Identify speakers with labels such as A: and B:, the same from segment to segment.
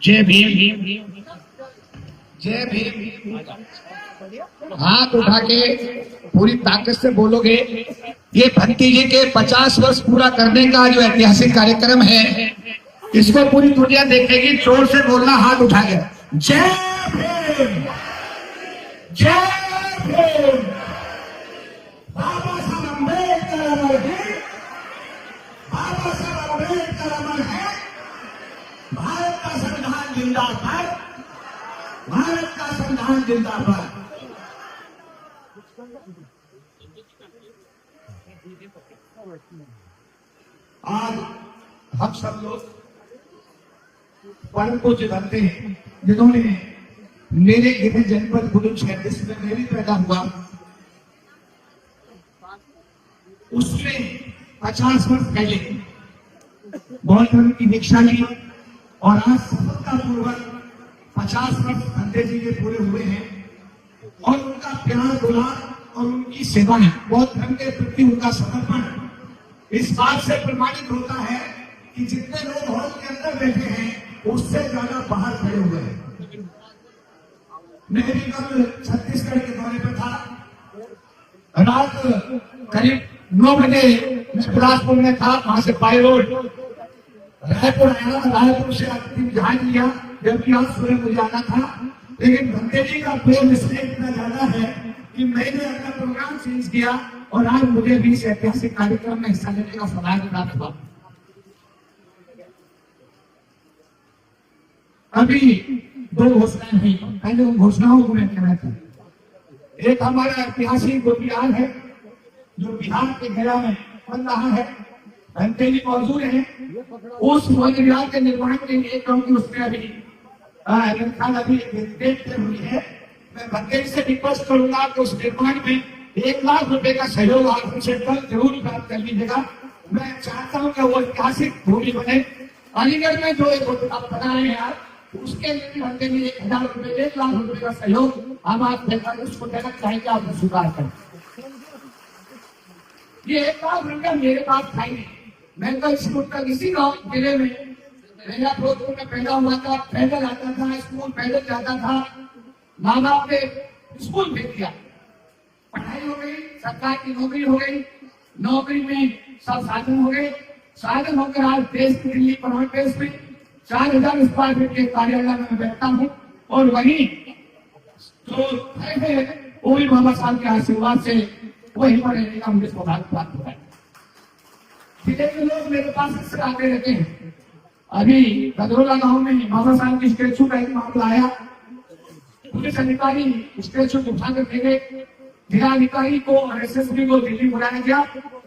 A: जय भीम, जय भीम। हाथ उठा के पूरी ताकत से बोलोगे। ये भक्ति जी के 50 वर्ष पूरा करने का जो ऐतिहासिक कार्यक्रम है, इसको पूरी दुनिया देखेगी। जोर से बोलना, हाथ उठा के जय भीम, जय भीम। बाबा साहब अम्बेडकर अमर है, बाबा साहब अम्बेडकर अमर है। भारत का संविधान जिंदाबाद, भारत का संविधान जिंदाबाद। आज हम सब लोग परम पूज्य बनते हैं, जिन्होंने मेरे गृह जनपद बुलंदशहर जिसमें मैं भी पैदा हुआ, उसमें 50 वर्ष पहले बौद्ध धर्म की दीक्षा ली और आज सफलतापूर्वक 50 वर्ष अंग्रेज जी के पूरे हुए हैं। और उनका प्यार दुलार और उनकी सेवा है, बौद्ध धर्म के प्रति उनका समर्पण इस बात से प्रमाणित होता है कि जितने लोग हॉल के अंदर बैठे हैं उससे ज्यादा बाहर खड़े हुए हैं। मैं भी कल छत्तीसगढ़ के दौरे पर था। रात करीब 9 बजे बिलासपुर में था, वहां से बाई रोड रायपुर आया। रायपुर से अंतिम जहाज लिया, जबकि आज सुबह मुझे आना था। लेकिन भंते जी का प्रेम इसलिए इतना ज्यादा है कि मैंने अपना प्रोग्राम चेंज किया और आज मुझे भी इस ऐतिहासिक कार्यक्रम में हिस्सा लेने का सौभाग्य प्राप्त हुआ। अभी 2 घोषणाएं हुई, पहले उन घोषणाओं को मैं कहना चाहता। एक हमारा ऐतिहासिक गोपियाल है जो बिहार के गया में बन रहा है, भंते जी मौजूद है। उस विहार के निर्माण के लिए क्योंकि उसमें अभी डेट हुई है, मैं भंते जी से रिक्वेस्ट करूंगा कि उस निर्माण में 1 लाख रुपए का सहयोग आप हमसे जरूर प्राप्त कर लीजिएगा। मैं चाहता हूं कि वो ऐतिहासिक भूमि बने। अलीगढ़ में जो एक आप बना रहे हैं आप, उसके लिए भंते जी 1000 रुपए 1 लाख रुपए का सहयोग हम आप उसको देना चाहेंगे, आप स्वीकार करें। ये 1 लाख रुपया मेरे पास था ही नहीं। मैं तो स्कूल तक इसी गाँव जिले में मेरा फिरोजपुर में पैदा हुआ था, पैदल आता था, स्कूल पैदल जाता था। माँ बाप ने स्कूल भेज दिया, पढ़ाई हो गई, सरकार की नौकरी हो गई, नौकरी में सब साधन हो गए। साधन होकर आज देश की दिल्ली परमानेंट प्लेस में 4000 स्क्वायर फीट के कार्यालय में मैं बैठता हूँ। और वही जो है वो भी बाबा साहब के आशीर्वाद से वही पर रहने का मुझे सौभाग्य प्राप्त हुआ है। जिले के लोग मेरे पास इससे आगे रहते हैं। अभी गदरोला गांव में बाबा साहब की स्टेचू का एक मामला आया, पुलिस अधिकारी स्टेचू उठाकर दे गए। जिलाधिकारी को और एसएसपी को दिल्ली बुलाया गया,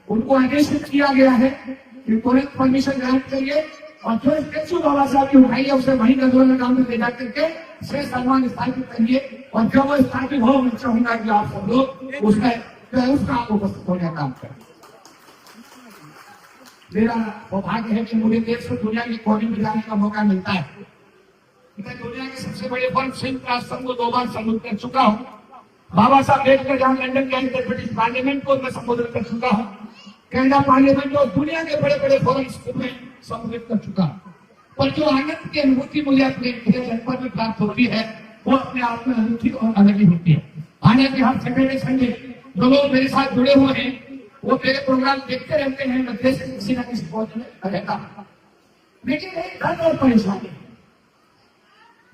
A: उनको आदेशित किया गया है कि तुरंत परमिशन ग्रांट करिए और जो स्टेचू बाबा साहब की उठाई है उसे वही गदरोला गांव में ले जाकर के से सम्मान स्थापित करिए। और जब वो स्थापित हो, मैं चाहूंगा कि आप सब लोग उसमें उसका उपस्थित होने का काम करें। मेरा सौभाग्य है कि मुझे देश और दुनिया की कोने में जाने का मौका मिलता है। मैं दुनिया के सबसे बड़े फर्म संयुक्त राष्ट्र संघ को 2 बार संबोधित कर चुका हूँ। बाबा साहब अम्बेडकर जहां लंदन के ब्रिटिश पार्लियामेंट को मैं संबोधित कर चुका हूँ, कनाडा पार्लियामेंट और दुनिया के बड़े बड़े फोरम्स को मैं संबोधित कर चुका हूँ। पर जो आनंद की अनुभूति मुझे अपने जनपद में प्राप्त होती है वो अपने आप में अनूठी और अलग ही होती है। हालांकि हम सैटरडे संडे जो लोग मेरे साथ जुड़े हुए हैं वो मेरे प्रोग्राम देखते रहते हैं, मैं देश से किसी न किसी पहुंच में रहता हूँ। लेकिन एक डर और परेशानी,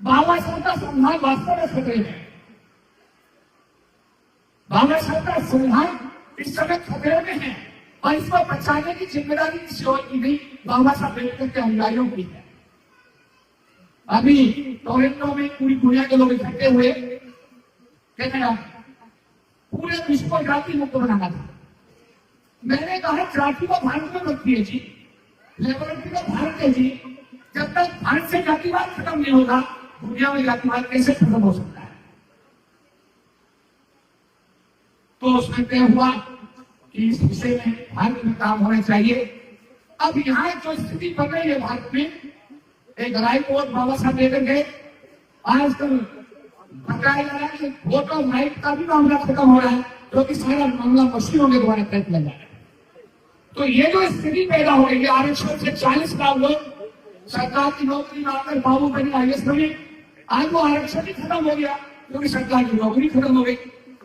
A: बाबा साहब का संविधान वास्तव में खतरे में है। बाबा साहब का संविधान इस समय खतरे में है और इसको बचाने की जिम्मेदारी किसी और की नहीं, बाबा साहब अम्बेडकर के अनुयायियों की है। अभी टोरंटो में पूरी दुनिया के लोग इकट्ठे हुए, कहते पूरे विश्व को जाति मुक्त बनाना था। मैंने कहा जाति को भारत में मत कीजिए, लेबोरेटरी को भारत कीजिए। जब तक भारत से जातिवाद खत्म नहीं होगा, दुनिया में जातिवाद कैसे खत्म हो सकता है? तो उसमें तय हुआ कि इस विषय में भारत में काम होना चाहिए। अब यहाँ जो स्थिति बन रही है भारत में, एक राय कोर्ट बाबा साहब लेकर गए। आजकल बताया जा रहा है कि वोट ऑफ राइट का भी मामला खत्म हो रहा है, क्योंकि सारा मामला मशीनों के द्वारा तय किया जा रहा है। तो ये जो स्थिति पैदा हो गई है, आरक्षण से 40 लाख लोग सरकार की नौकरी में आकर बाबू बनी IAS बने, आज वो आरक्षण ही खत्म हो गया क्योंकि सरकार की नौकरी खत्म हो गई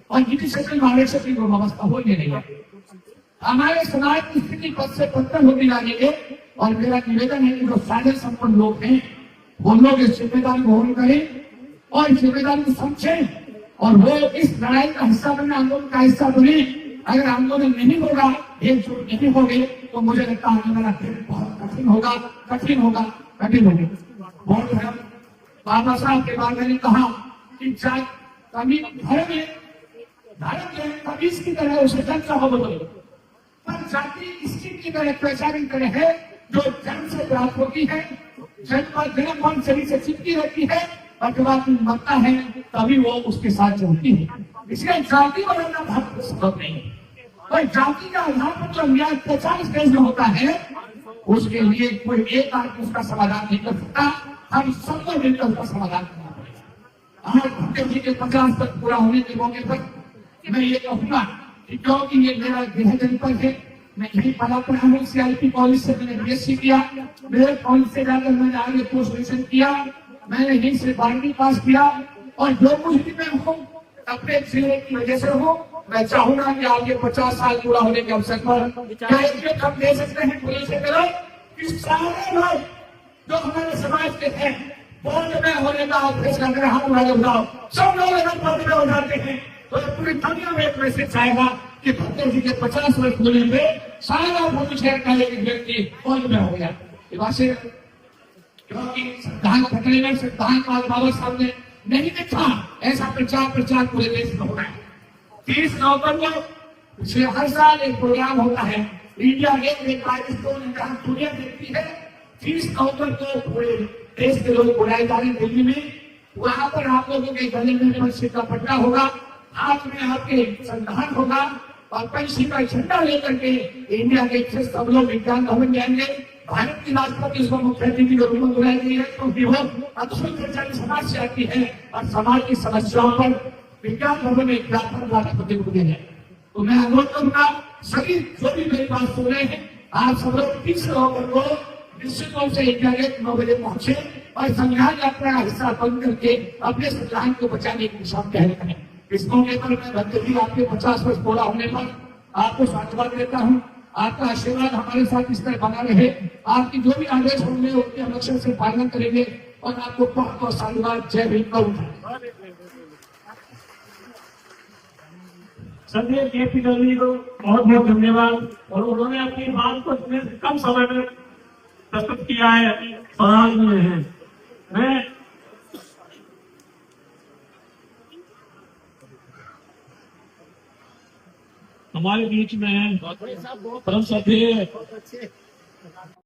A: और जुडिशरी में आरक्षण की व्यवस्था हो ही नहीं है। हमारे समाज की स्थिति पद से पत्थर होती जा रही है और मेरा निवेदन है कि जो साधे संपन्न लोग हैं वो लोग इस जिम्मेदारी को ग्रहण करें और इस जिम्मेदारी को समझें और वो इस लड़ाई का हिस्सा बने, आंदोलन का हिस्सा बने। अगर आंदोलन नहीं होगा, एकजुट नहीं होंगे तो मुझे लगता है मेरा फिर बहुत कठिन होगा। बहुत है बाबा साहब के बारे में कहा कि कभी धर्म के कबीज की तरह उसे जन का हो बदले, पर जाति इसकी की तरह पहचान करे है जो जन्म से प्राप्त होती है, जन्म पर जन्म मन शरीर से चिपकी रहती है और जब आदमी मरता है तभी वो उसके साथ चलती है। इसलिए जाति बदलना बहुत संभव नहीं है और जाति का आधार पर जो न्याय 50 देश में होता है उसके लिए कोई एक आदमी उसका समाधान नहीं कर सकता, हम सबको मिलकर उसका समाधान करना पड़ेगा। आज भगत जी के 50 तक पूरा होने के मौके पर मैं ये कहूंगा कि क्योंकि ये मेरा गृह जनपद है, मैं यही पढ़ा पढ़ा हूँ, CIP कॉलेज से मैंने BSc किया, मेरे कॉलेज से जाकर मैंने आगे पोस्ट ग्रेजुएशन किया, मैंने यहीं से 12वीं पास किया और जो कुछ भी मैं हूँ अपने जिले की वजह से हूँ। मैं चाहूंगा कि आगे 50 साल पूरा होने के अवसर पर क्या एक हम दे सकते हैं पुलिस से करो कि सारे लोग जो हमारे समाज के हैं बोर्ड में होने का फैसला कर हम वाले उठाओ, सब लोग अगर बोर्ड में हो जाते हैं तो पूरी दुनिया में एक मैसेज आएगा कि भक्तों जी के 50 वर्ष होने पे सारा भूमि शहर का एक व्यक्ति बोर्ड में हो गया। क्योंकि संविधान खतरे में संविधान का बाबा साहब ने नहीं देखा, ऐसा प्रचार पूरे देश में हो रहा है। 30 नवंबर को पिछले हर साल एक प्रोग्राम होता है, इंडिया गेट एक माइलस्टोन जहां दुनिया देखती है। 30 नवंबर को पूरे देश के लोग बुलाए जा रहे दिल्ली में, वहां पर आप लोगों के गले में सिर का पट्टा होगा, हाथ में आपके संविधान होगा और पंछी का झंडा लेकर के इंडिया गेट से सब लोग विज्ञान भवन जाएंगे। भारत की राष्ट्रपति उसको मुख्य अतिथि के रूप में बुलाई गई है क्योंकि वो अक्सर चर्चा समाज से आती है और समाज की समस्याओं पर विज्ञान भवन में व्यापक राष्ट्रपति को देंगे। तो मैं अनुरोध करूंगा सभी जो भी मेरी बात सुन रहे हैं, आप सब लोग 30 नवंबर को निश्चित रूप से इंडिया गेट 9 बजे पहुंचे और संविधान यात्रा का हिस्सा बन करके अपने संविधान को बचाने की दिशा में पहल करें। इस मौके पर मैं भक्त जी आपके 50 वर्ष पूरा होने पर आपको साधुवाद देता हूँ। आपका आशीर्वाद हमारे साथ इस तरह बना रहे, आपकी जो भी आदेश होंगे उनके हम अक्षर से पालन करेंगे और आपको बहुत बहुत साधुवाद। जय भीम करूंगा।
B: संजय KP दलवी को बहुत बहुत धन्यवाद और उन्होंने अपनी बात को इतने कम समय में प्रस्तुत किया है, सराहनीय है। मैं हमारे बीच में परम श्रद्धेय